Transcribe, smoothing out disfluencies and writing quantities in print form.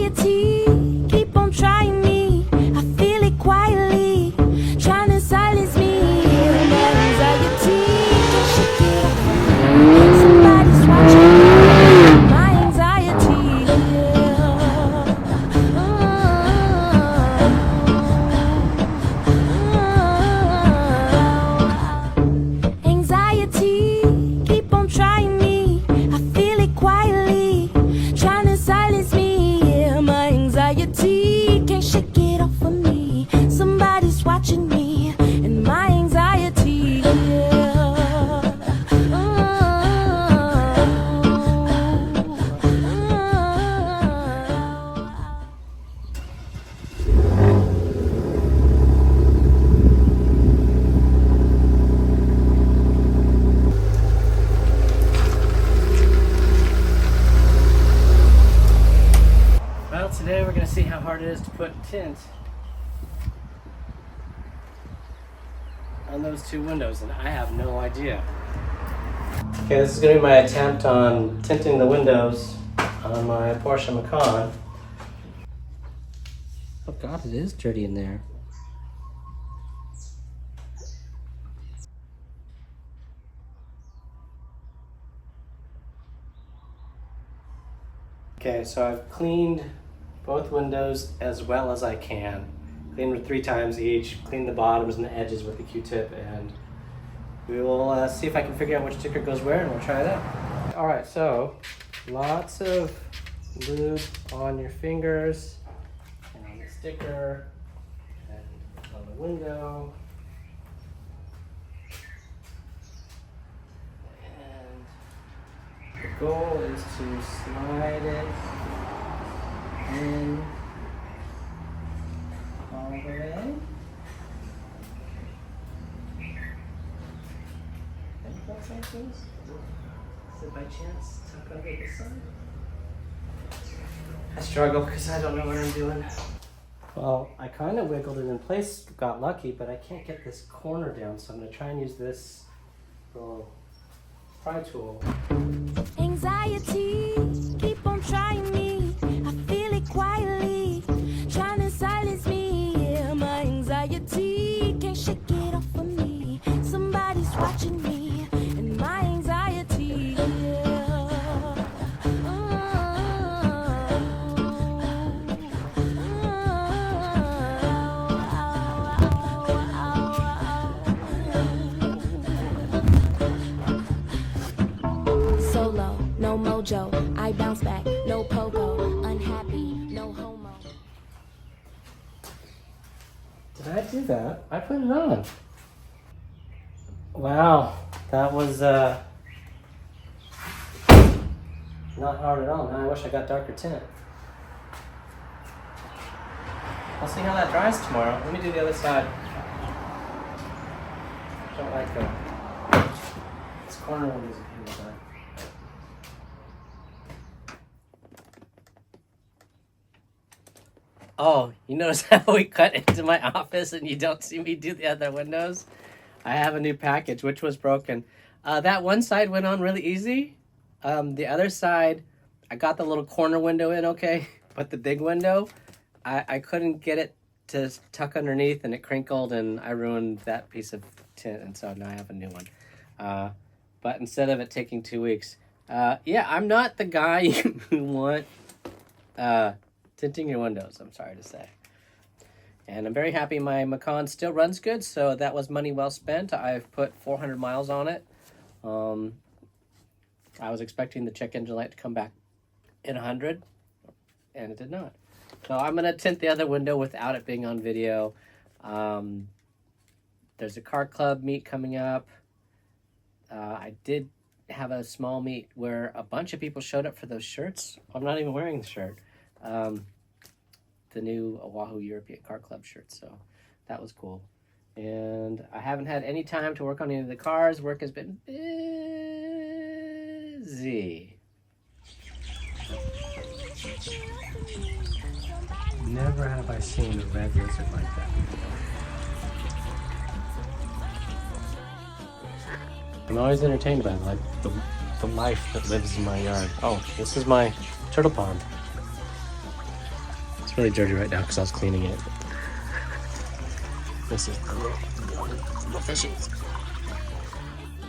Anxiety, keep on trying me. I feel it quietly, trying to silence me. My anxiety, can't shake it off. Somebody's watching me. My anxiety, anxiety, keep on trying me. I feel it quietly, trying to silence me. Yeah, my anxiety, can't shake it off of me. Somebody's watching me, and my anxiety, Well, today we're going to see how hard it is to put tint on those two windows, and I have no idea. Okay, this is going to be my attempt on tinting the windows on my Porsche Macan. Oh God, it is dirty in there. Okay, so I've cleaned both windows as well as I can. Cleaned them 3 times each, cleaned the bottoms and the edges with a Q-tip, and we will see if I can figure out which sticker goes where, and we'll try it out. All right, so lots of lube on your fingers, and on the sticker, and on the window. And the goal is to slide it in all the way. And that's like this. Is it by chance tuck under the side? I struggle because I don't know what I'm doing. Well, I kind of wiggled it in place, got lucky, but I can't get this corner down, so I'm going to try and use this little pry tool. anxiety, keep on trying me. I feel it quietly, trying to silence me. Yeah, my anxiety, can't shake it off of me. Somebody's watching me, and my anxiety, solo, no mojo. I bounce back, no pogo. Unhappy, no homo. Did I do that? I put it on. Wow, that was not hard at all. Now I wish I got darker tint. I'll see how that dries tomorrow. Let me do the other side. Don't like this corner one is a pain in the butt. Oh, you notice how we cut into my office and you don't see me do the other windows? I have a new package, which was broken. That one side went on really easy. The other side, I got the little corner window in okay, but the big window, I couldn't get it to tuck underneath, and it crinkled, and I ruined that piece of tint, and so now I have a new one. But instead of it taking 2 weeks, yeah, I'm not the guy you want tinting your windows, I'm sorry to say. And I'm very happy my Macan still runs good, so that was money well spent. I've put 400 miles on it. I was expecting the check engine light to come back in 100, and it did not. So I'm going to tint the other window without it being on video. There's a car club meet coming up. I did have a small meet where a bunch of people showed up for those shirts. I'm not even wearing the shirt. The new Oahu European Car Club shirt, so that was cool. And I haven't had any time to work on any of the cars. Work has been busy. Never have I seen a red lizard like that before. I'm always entertained by the life that lives in my yard. Oh, this is my turtle pond. really dirty right now because I was cleaning it. This is the fishies.